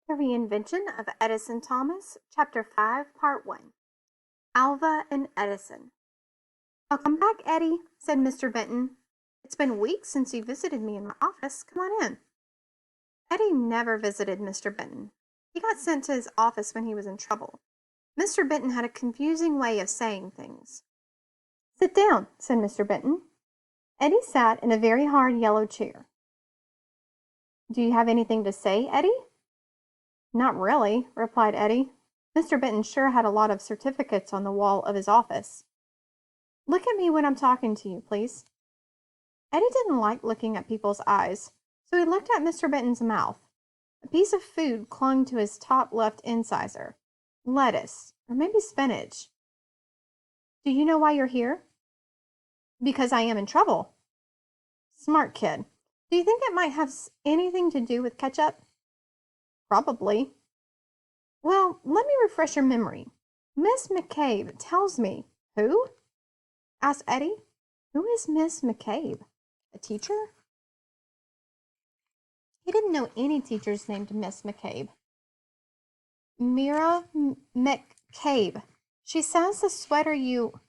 The Reinvention of Edison Thomas, Chapter 5, Part 1. Alva and Edison. Welcome back, Eddie, said Mr. Benton. It's been weeks since you visited me in my office. Come on in. Eddie never visited Mr. Benton. He got sent to his office when he was in trouble. Mr. Benton had a confusing way of saying things. Sit down, said Mr. Benton. Eddie sat in a very hard yellow chair. Do you have anything to say, Eddie? Not really, replied Eddie. Mr. Benton sure had a lot of certificates on the wall of his office. Look at me when I'm talking to you, please. Eddie didn't like looking at people's eyes, so he looked at Mr. Benton's mouth. A piece of food clung to his top left incisor. Lettuce, or maybe spinach. Do you know why you're here? Because I am in trouble. Smart kid. Do you think it might have anything to do with ketchup? Probably. Well, let me refresh your memory. Miss McCabe tells me. Who? Asked Eddie. Who is Miss McCabe? A teacher? He didn't know any teachers named Miss McCabe. Mira McCabe. She says the sweater you,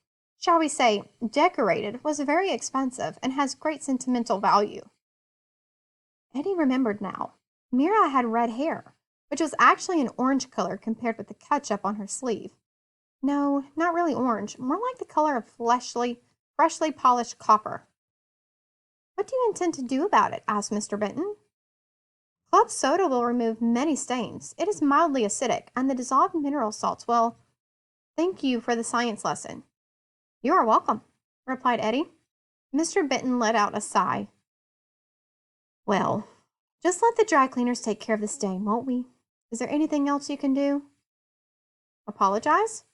shall we say, decorated was very expensive and has great sentimental value. Eddie remembered now. Mira had red hair, which was actually an orange color compared with the ketchup on her sleeve. No, not really orange, more like the color of freshly polished copper. What do you intend to do about it? Asked Mr. Benton. Club soda will remove many stains. It is mildly acidic, and the dissolved mineral salts will... Thank you for the science lesson. You are welcome, replied Eddie. Mr. Benton let out a sigh. Well, just let the dry cleaners take care of the stain, won't we? Is there anything else you can do? Apologize?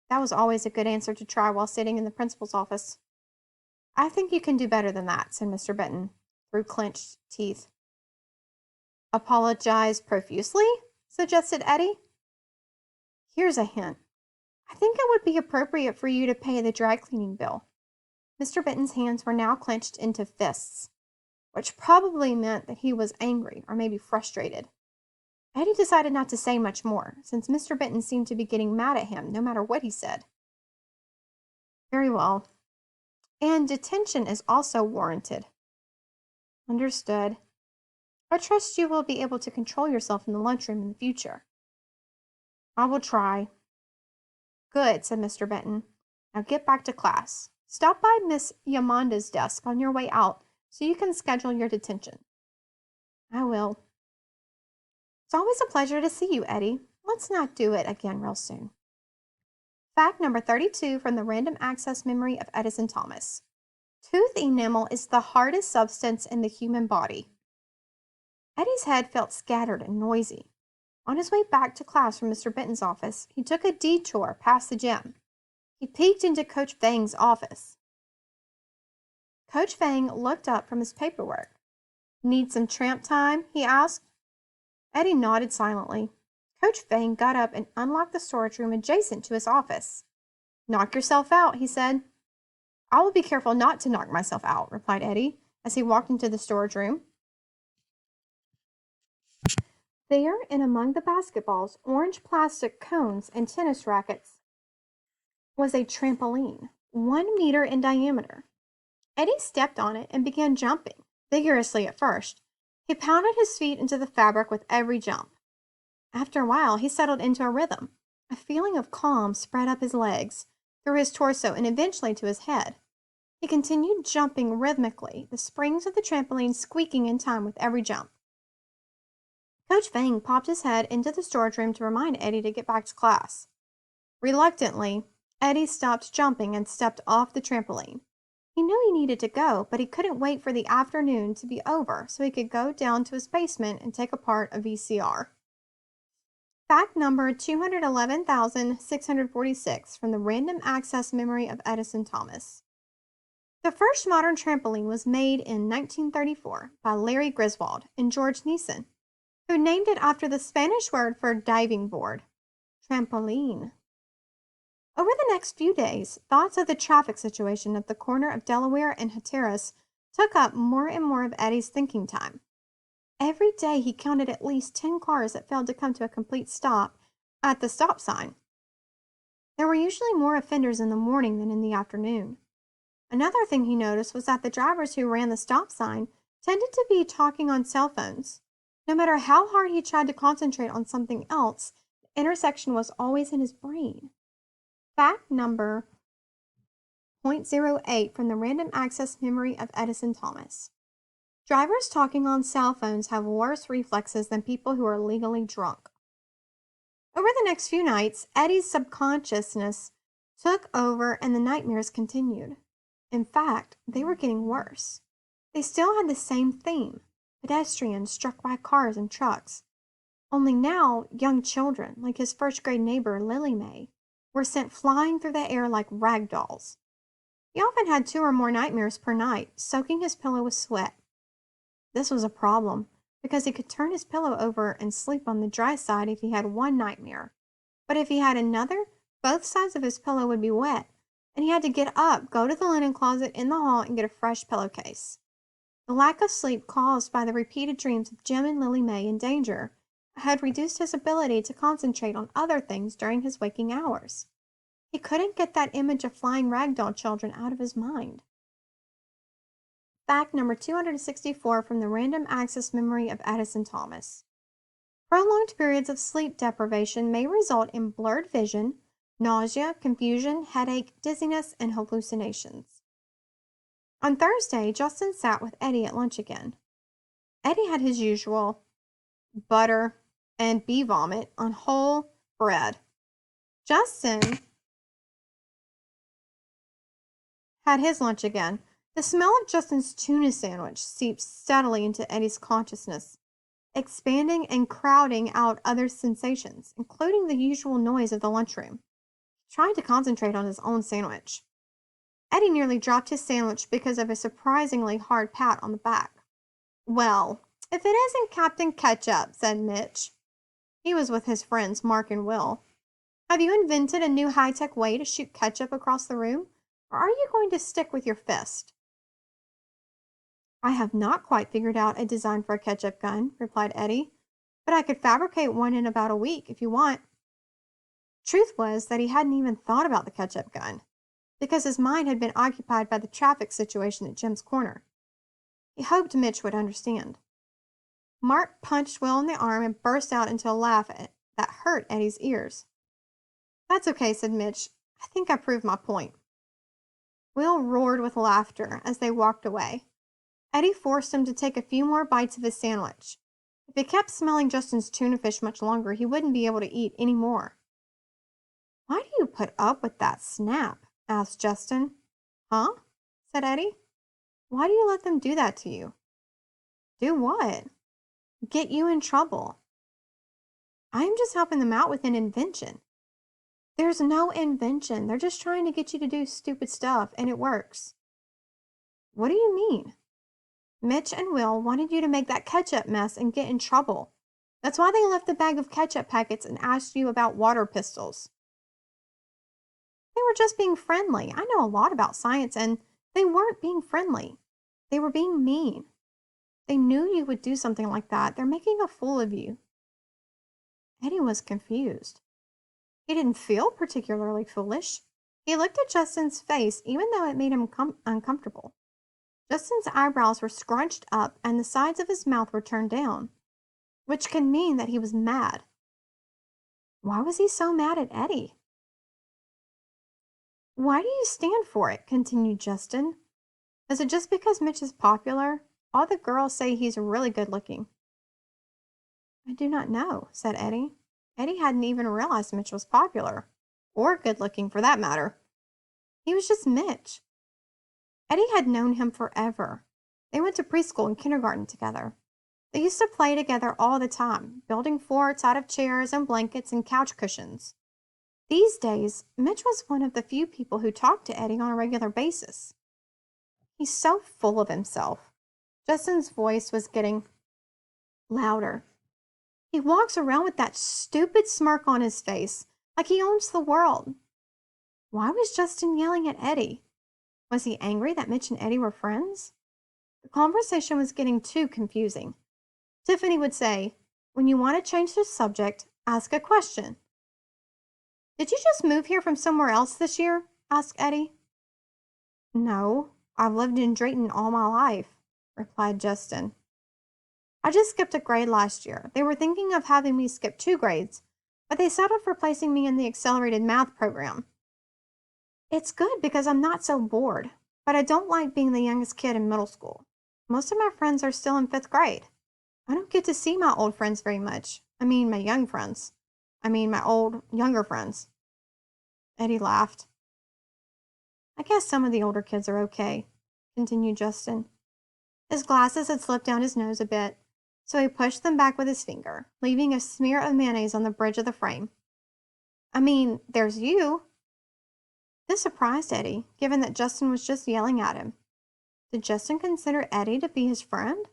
That was always a good answer to try while sitting in the principal's office. I think you can do better than that, said Mr. Benton, through clenched teeth. Apologize profusely? Suggested Eddie. Here's a hint. I think it would be appropriate for you to pay the dry cleaning bill. Mr. Benton's hands were now clenched into fists, which probably meant that he was angry or maybe frustrated. Eddie decided not to say much more, since Mr. Benton seemed to be getting mad at him no matter what he said. Very well. And detention is also warranted. Understood. I trust you will be able to control yourself in the lunchroom in the future. I will try. Good, said Mr. Benton. Now get back to class. Stop by Miss Yamanda's desk on your way out so you can schedule your detention. I will. It's always a pleasure to see you, Eddie. Let's not do it again real soon. Fact number 32 from the Random Access Memory of Edison Thomas. Tooth enamel is the hardest substance in the human body. Eddie's head felt scattered and noisy. On his way back to class from Mr. Benton's office, he took a detour past the gym. He peeked into Coach Fang's office. Coach Fang looked up from his paperwork. Need some tramp time? He asked. Eddie nodded silently. Coach Fang got up and unlocked the storage room adjacent to his office. Knock yourself out, he said. I will be careful not to knock myself out, replied Eddie, as he walked into the storage room. There, and among the basketballs, orange plastic cones, and tennis rackets, was a trampoline, 1 meter in diameter. Eddie stepped on it and began jumping, vigorously at first. He pounded his feet into the fabric with every jump. After a while, he settled into a rhythm. A feeling of calm spread up his legs, through his torso, and eventually to his head. He continued jumping rhythmically, the springs of the trampoline squeaking in time with every jump. Coach Fang popped his head into the storage room to remind Eddie to get back to class. Reluctantly, Eddie stopped jumping and stepped off the trampoline. He knew he needed to go, but he couldn't wait for the afternoon to be over so he could go down to his basement and take apart a VCR. Fact number 211,646 from the Random Access Memory of Edison Thomas. The first modern trampoline was made in 1934 by Larry Griswold and George Neeson, who named it after the Spanish word for diving board, trampoline. Over the next few days, thoughts of the traffic situation at the corner of Delaware and Hatteras took up more and more of Eddie's thinking time. Every day he counted at least 10 cars that failed to come to a complete stop at the stop sign. There were usually more offenders in the morning than in the afternoon. Another thing he noticed was that the drivers who ran the stop sign tended to be talking on cell phones. No matter how hard he tried to concentrate on something else, the intersection was always in his brain. Fact number .08 from the Random Access Memory of Edison Thomas. Drivers talking on cell phones have worse reflexes than people who are legally drunk. Over the next few nights, Eddie's subconsciousness took over and the nightmares continued. In fact, they were getting worse. They still had the same theme: pedestrians struck by cars and trucks. Only now, young children, like his first grade neighbor, Lily Mae, were sent flying through the air like rag dolls. He often had 2 or more nightmares per night, soaking his pillow with sweat. This was a problem, because he could turn his pillow over and sleep on the dry side if he had one nightmare. But if he had another, both sides of his pillow would be wet, and he had to get up, go to the linen closet in the hall, and get a fresh pillowcase. The lack of sleep caused by the repeated dreams of Jim and Lily Mae in danger had reduced his ability to concentrate on other things during his waking hours. He couldn't get that image of flying ragdoll children out of his mind. Fact number 264 from the Random Access Memory of Edison Thomas. Prolonged periods of sleep deprivation may result in blurred vision, nausea, confusion, headache, dizziness, and hallucinations. On Thursday, Justin sat with Eddie at lunch again. Eddie had his usual butter and bee vomit on whole bread. Justin had his lunch again. The smell of Justin's tuna sandwich seeped steadily into Eddie's consciousness, expanding and crowding out other sensations, including the usual noise of the lunchroom. He tried to concentrate on his own sandwich. Eddie nearly dropped his sandwich because of a surprisingly hard pat on the back. "Well, if it isn't Captain Ketchup," said Mitch. He was with his friends Mark and Will. "Have you invented a new high-tech way to shoot ketchup across the room, or are you going to stick with your fist?" "I have not quite figured out a design for a ketchup gun," replied Eddie, "but I could fabricate one in about a week if you want." Truth was that he hadn't even thought about the ketchup gun, because his mind had been occupied by the traffic situation at Jim's corner. He hoped Mitch would understand. Mark punched Will in the arm and burst out into a laugh that hurt Eddie's ears. "That's okay," said Mitch. "I think I proved my point." Will roared with laughter as they walked away. Eddie forced him to take a few more bites of his sandwich. If he kept smelling Justin's tuna fish much longer, he wouldn't be able to eat any more. "Why do you put up with that snap?" asked Justin. "Huh?" said Eddie. "Why do you let them do that to you?" "Do what?" "Get you in trouble." "I am just helping them out with an invention." "There's no invention. They're just trying to get you to do stupid stuff, and it works." "What do you mean?" "Mitch and Will wanted you to make that ketchup mess and get in trouble. That's why they left the bag of ketchup packets and asked you about water pistols." "They were just being friendly. I know a lot about science, and they weren't being friendly. They were being mean. They knew you would do something like that. They're making a fool of you." Eddie was confused. He didn't feel particularly foolish. He looked at Justin's face, even though it made him uncomfortable. Justin's eyebrows were scrunched up and the sides of his mouth were turned down, which could mean that he was mad. Why was he so mad at Eddie? "Why do you stand for it?" continued Justin. "Is it just because Mitch is popular? All the girls say he's really good looking." "I do not know," said Eddie. Eddie hadn't even realized Mitch was popular, or good looking for that matter. He was just Mitch. Eddie had known him forever. They went to preschool and kindergarten together. They used to play together all the time, building forts out of chairs and blankets and couch cushions. These days, Mitch was one of the few people who talked to Eddie on a regular basis. "He's so full of himself." Justin's voice was getting louder. "He walks around with that stupid smirk on his face, like he owns the world." Why was Justin yelling at Eddie? Was he angry that Mitch and Eddie were friends? The conversation was getting too confusing. Tiffany would say, when you want to change the subject, ask a question. Did you just move here from somewhere else this year? Asked Eddie. No, I've lived in Drayton all my life, replied Justin. I just skipped a grade last year. They were thinking of having me skip 2 grades, but they settled for placing me in the accelerated math program. It's good because I'm not so bored, but I don't like being the youngest kid in middle school. Most of my friends are still in 5th grade. I don't get to see my old friends very much. I mean, my young friends. My old, younger friends. Eddie laughed. I guess some of the older kids are okay, continued Justin. His glasses had slipped down his nose a bit, so he pushed them back with his finger, leaving a smear of mayonnaise on the bridge of the frame. There's you. This surprised Eddie, given that Justin was just yelling at him. Did Justin consider Eddie to be his friend?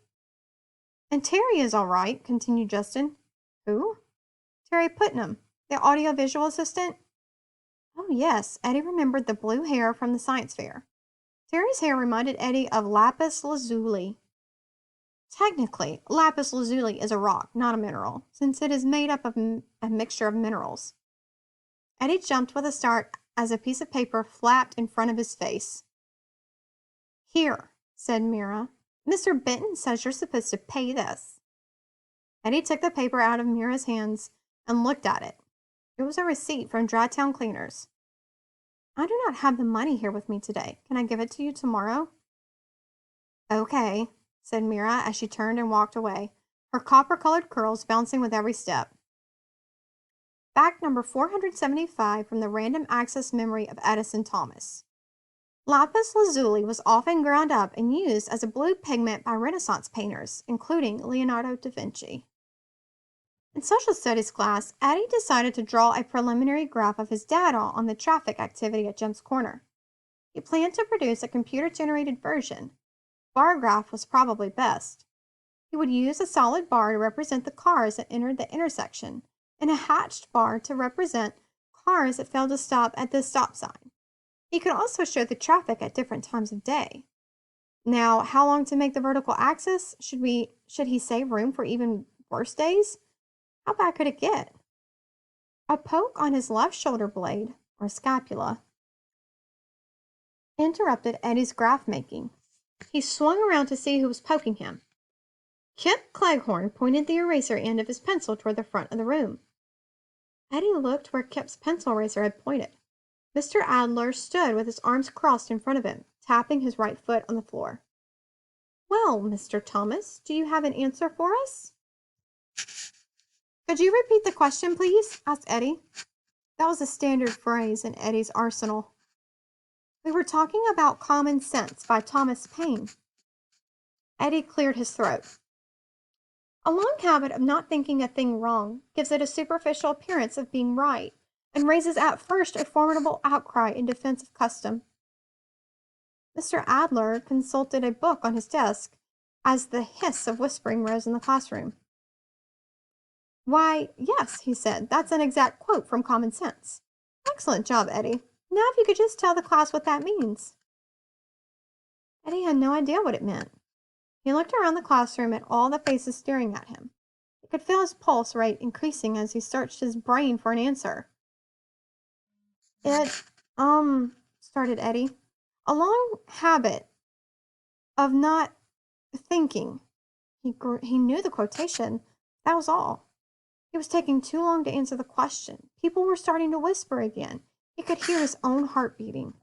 And Terry is all right, continued Justin. Who? Terry Putnam, the audiovisual assistant. Oh, yes, Eddie remembered the blue hair from the science fair. Terry's hair reminded Eddie of lapis lazuli. Technically, lapis lazuli is a rock, not a mineral, since it is made up of a mixture of minerals. Eddie jumped with a start as a piece of paper flapped in front of his face. Here, said Mira. Mr. Benton says you're supposed to pay this. Eddie took the paper out of Mira's hands and looked at it. It was a receipt from Drytown Cleaners. I do not have the money here with me today. Can I give it to you tomorrow? Okay, said Mira as she turned and walked away, her copper-colored curls bouncing with every step. Fact number 475 from the Random Access Memory of Edison Thomas. Lapis lazuli was often ground up and used as a blue pigment by Renaissance painters, including Leonardo da Vinci. In social studies class, Eddie decided to draw a preliminary graph of his data on the traffic activity at Jim's Corner. He planned to produce a computer-generated version. Bar graph was probably best. He would use a solid bar to represent the cars that entered the intersection, and a hatched bar to represent cars that failed to stop at the stop sign. He could also show the traffic at different times of day. Now, how long to make the vertical axis? Should he save room for even worse days? How bad could it get? A poke on his left shoulder blade, or scapula, interrupted Eddie's graph making. He swung around to see who was poking him. Kip Cleghorn pointed the eraser end of his pencil toward the front of the room. Eddie looked where Kip's pencil eraser had pointed. Mr. Adler stood with his arms crossed in front of him, tapping his right foot on the floor. Well, Mr. Thomas, do you have an answer for us? Could you repeat the question, please? Asked Eddie. That was a standard phrase in Eddie's arsenal. We were talking about Common Sense by Thomas Paine. Eddie cleared his throat. A long habit of not thinking a thing wrong gives it a superficial appearance of being right, and raises at first a formidable outcry in defense of custom. Mr. Adler consulted a book on his desk as the hiss of whispering rose in the classroom. Why, yes, he said, that's an exact quote from Common Sense. Excellent job, Eddie. Now if you could just tell the class what that means. Eddie had no idea what it meant. He looked around the classroom at all the faces staring at him. He could feel his pulse rate increasing as he searched his brain for an answer. Started Eddie. A long habit of not thinking. He knew the quotation. That was all. It was taking too long to answer the question. People were starting to whisper again. He could hear his own heart beating.